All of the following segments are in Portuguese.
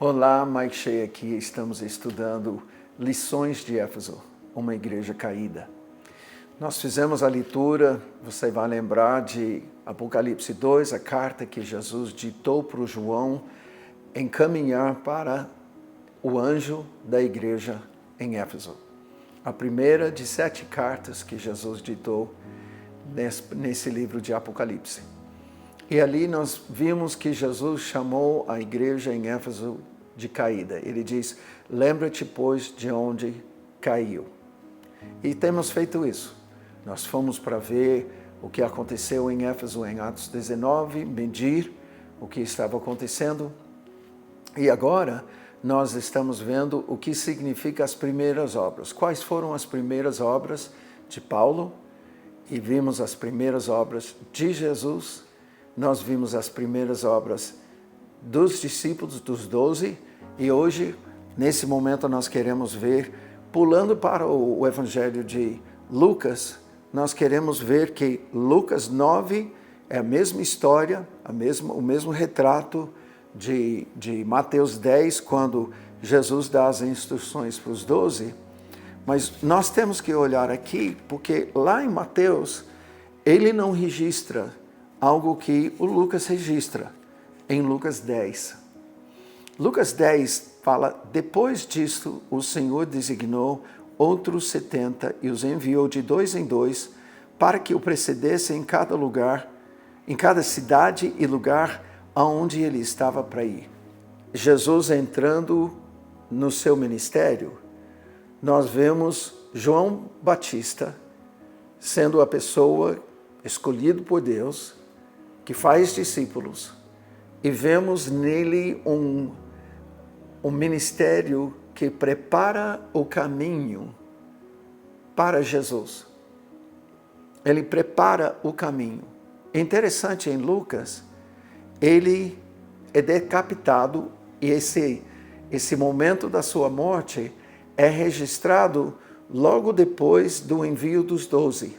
Olá, Mike Shea aqui. Estamos estudando Lições de Éfeso, uma igreja caída. Nós fizemos a leitura, você vai lembrar de Apocalipse 2, a carta que Jesus ditou para o João encaminhar para o anjo da igreja em Éfeso. A primeira de 7 cartas que Jesus ditou nesse livro de Apocalipse. E ali nós vimos que Jesus chamou a igreja em Éfeso de caída. Ele diz, lembra-te, pois, de onde caiu. E temos feito isso. Nós fomos para ver o que aconteceu em Éfeso em Atos 19, medir o que estava acontecendo. E agora nós estamos vendo o que significa as primeiras obras. Quais foram as primeiras obras de Paulo? E vimos as primeiras obras de Jesus. Nós vimos as primeiras obras dos discípulos, dos 12, e hoje, nesse momento, nós queremos ver, pulando para o Evangelho de Lucas, nós queremos ver que Lucas 9 é a mesma história, o mesmo retrato de Mateus 10, quando Jesus dá as instruções para os 12, mas nós temos que olhar aqui, porque lá em Mateus, ele não registra algo que o Lucas registra em Lucas 10. Lucas 10 fala, depois disto o Senhor designou outros 70 e os enviou de 2 em 2 para que o precedessem em cada lugar, em cada cidade e lugar aonde ele estava para ir. Jesus entrando no seu ministério, nós vemos João Batista sendo a pessoa escolhida por Deus, que faz discípulos, e vemos nele um ministério que prepara o caminho para Jesus. Ele prepara o caminho. Interessante, em Lucas, ele é decapitado e esse momento da sua morte é registrado logo depois do envio dos 12.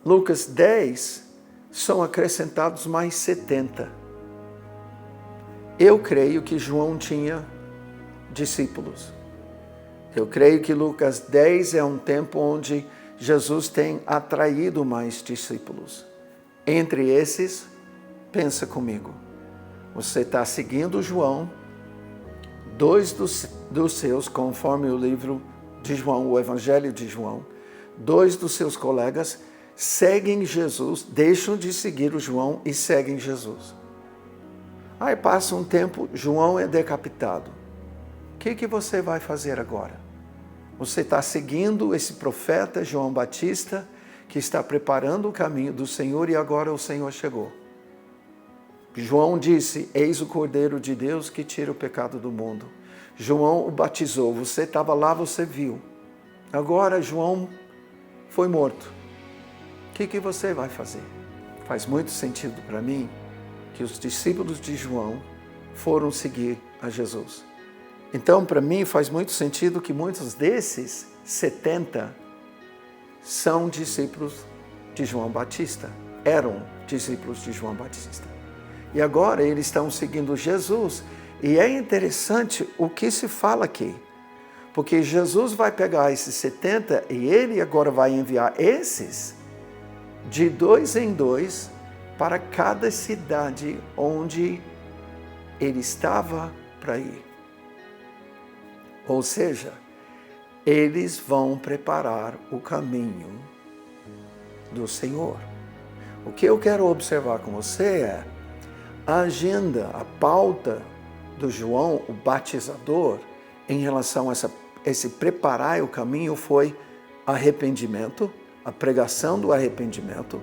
Lucas 10 são acrescentados mais 70. Eu creio que João tinha discípulos. Eu creio que Lucas 10 é um tempo onde Jesus tem atraído mais discípulos. Entre esses, pensa comigo, você está seguindo João, 2 dos seus, conforme o livro de João, o Evangelho de João, 2 dos seus colegas seguem Jesus, deixam de seguir o João e seguem Jesus. Aí passa um tempo, João é decapitado. O que você vai fazer agora? Você está seguindo esse profeta João Batista, que está preparando o caminho do Senhor e agora o Senhor chegou. João disse, eis o Cordeiro de Deus que tira o pecado do mundo. João o batizou, você estava lá, você viu. Agora João foi morto. O que você vai fazer? Faz muito sentido para mim que os discípulos de João foram seguir a Jesus. Então, para mim, faz muito sentido que muitos desses 70 são discípulos de João Batista, eram discípulos de João Batista. E agora eles estão seguindo Jesus. E é interessante o que se fala aqui, porque Jesus vai pegar esses 70 e ele agora vai enviar esses de 2 em 2 para cada cidade onde ele estava para ir. Ou seja, eles vão preparar o caminho do Senhor. O que eu quero observar com você é a agenda, a pauta do João, o batizador, em relação a esse preparar o caminho foi arrependimento, a pregação do arrependimento.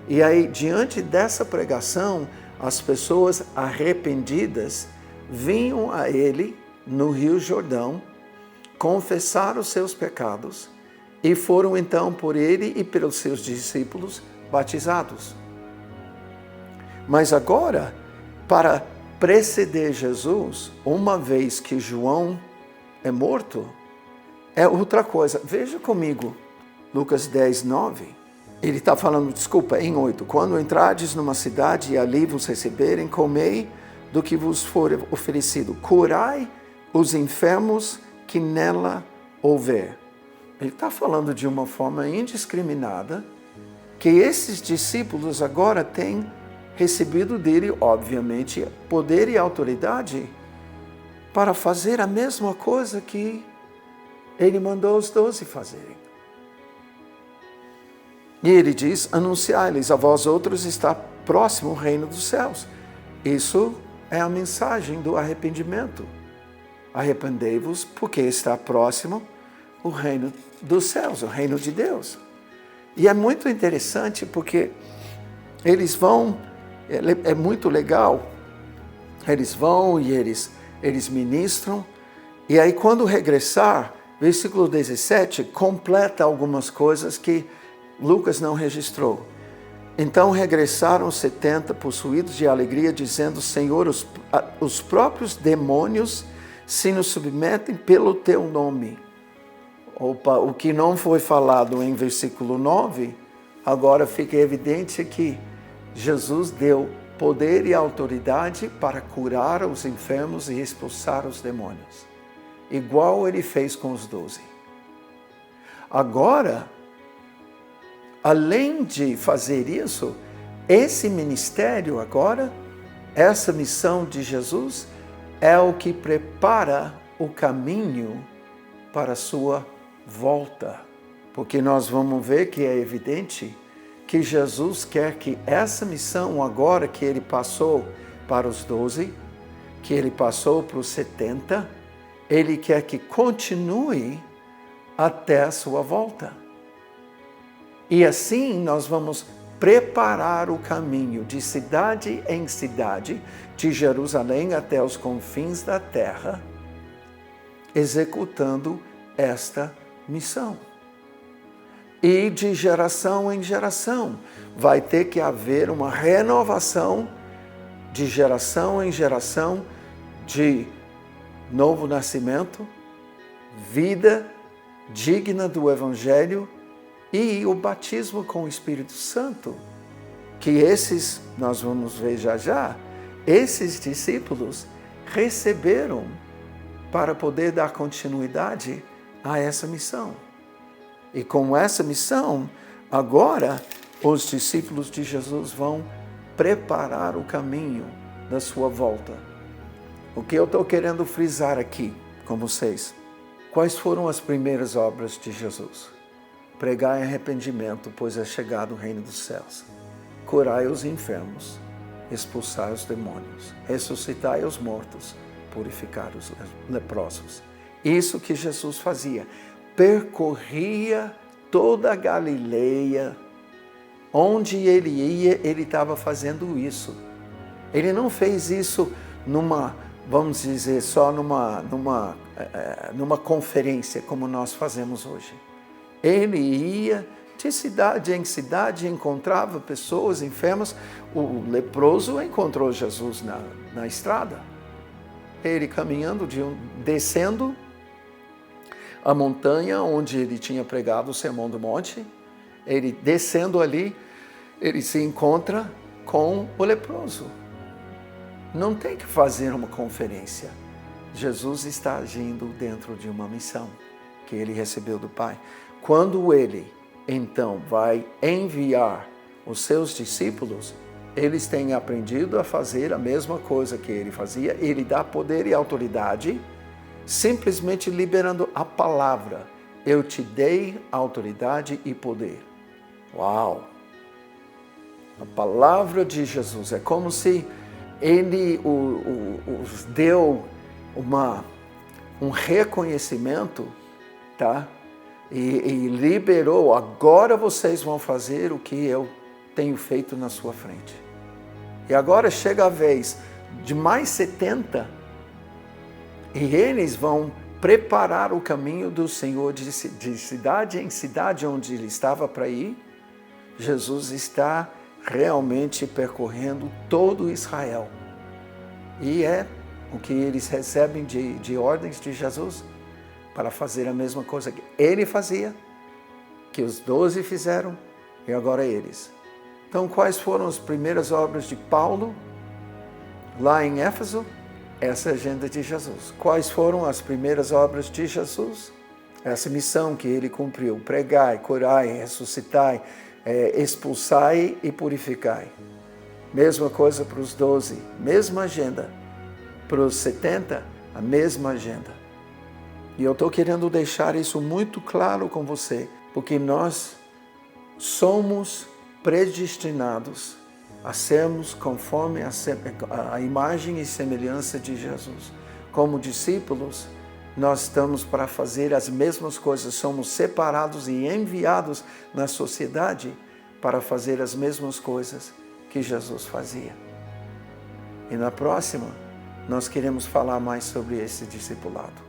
E aí, diante dessa pregação, as pessoas arrependidas vinham a ele no Rio Jordão, confessar os seus pecados e foram então por ele e pelos seus discípulos batizados. Mas agora, para preceder Jesus, uma vez que João é morto, é outra coisa. Veja comigo, Lucas 10, 9. Ele está falando, em 8. Quando entrardes numa cidade e ali vos receberem, comei do que vos for oferecido. Curai os enfermos que nela houver. Ele está falando de uma forma indiscriminada, que esses discípulos agora têm recebido dele, obviamente, poder e autoridade para fazer a mesma coisa que ele mandou os 12 fazerem. E ele diz, anunciai-lhes, a vós outros está próximo o reino dos céus. Isso é a mensagem do arrependimento. Arrependei-vos porque está próximo o reino dos céus, o reino de Deus. E é muito interessante porque eles vão, é muito legal, eles vão e eles ministram, e aí quando regressar, versículo 17, completa algumas coisas que Lucas não registrou. Então regressaram 70 possuídos de alegria, dizendo, Senhor, os próprios demônios se nos submetem pelo teu nome. Opa, o que não foi falado em versículo 9, agora fica evidente que Jesus deu poder e autoridade para curar os enfermos e expulsar os demônios, igual ele fez com os 12. Agora, além de fazer isso, esse ministério agora, essa missão de Jesus, é o que prepara o caminho para a sua volta. Porque nós vamos ver que é evidente que Jesus quer que essa missão agora que ele passou para os 12, que ele passou para os 70, ele quer que continue até a sua volta. E assim nós vamos preparar o caminho de cidade em cidade, de Jerusalém até os confins da terra, executando esta missão. E de geração em geração, vai ter que haver uma renovação de geração em geração, de novo nascimento, vida digna do Evangelho e o batismo com o Espírito Santo, que esses, nós vamos ver já, esses discípulos receberam para poder dar continuidade a essa missão. E com essa missão, agora os discípulos de Jesus vão preparar o caminho da sua volta. O que eu estou querendo frisar aqui com vocês? Quais foram as primeiras obras de Jesus? Pregai arrependimento, pois é chegado o reino dos céus. Curai os enfermos, expulsai os demônios, ressuscitai os mortos, purificar os leprosos. Isso que Jesus fazia. Percorria toda a Galileia, onde ele ia, ele estava fazendo isso. Ele não fez isso vamos dizer, só numa conferência, como nós fazemos hoje. Ele ia de cidade em cidade, encontrava pessoas enfermas. O leproso encontrou Jesus na estrada. Ele caminhando, descendo a montanha onde ele tinha pregado o Sermão do Monte, ele descendo ali, ele se encontra com o leproso. Não tem que fazer uma conferência. Jesus está agindo dentro de uma missão que ele recebeu do Pai. Quando ele, então, vai enviar os seus discípulos, eles têm aprendido a fazer a mesma coisa que ele fazia. Ele dá poder e autoridade, simplesmente liberando a palavra. Eu te dei autoridade e poder. Uau! A palavra de Jesus é como se ele os deu um reconhecimento, tá? E liberou, agora vocês vão fazer o que eu tenho feito na sua frente. E agora chega a vez de mais 70, e eles vão preparar o caminho do Senhor de cidade em cidade onde ele estava para ir. Jesus está realmente percorrendo todo Israel. E é o que eles recebem de ordens de Jesus, para fazer a mesma coisa que ele fazia, que os 12 fizeram, e agora eles. Então, quais foram as primeiras obras de Paulo? Lá em Éfeso, essa é a agenda de Jesus. Quais foram as primeiras obras de Jesus? Essa missão que ele cumpriu: pregai, curai, ressuscitai, expulsai e purificai. Mesma coisa para os 12, mesma agenda. Para os 70, a mesma agenda. E eu estou querendo deixar isso muito claro com você, porque nós somos predestinados a sermos conforme a imagem e semelhança de Jesus. Como discípulos, nós estamos para fazer as mesmas coisas, somos separados e enviados na sociedade para fazer as mesmas coisas que Jesus fazia. E na próxima, nós queremos falar mais sobre esse discipulado.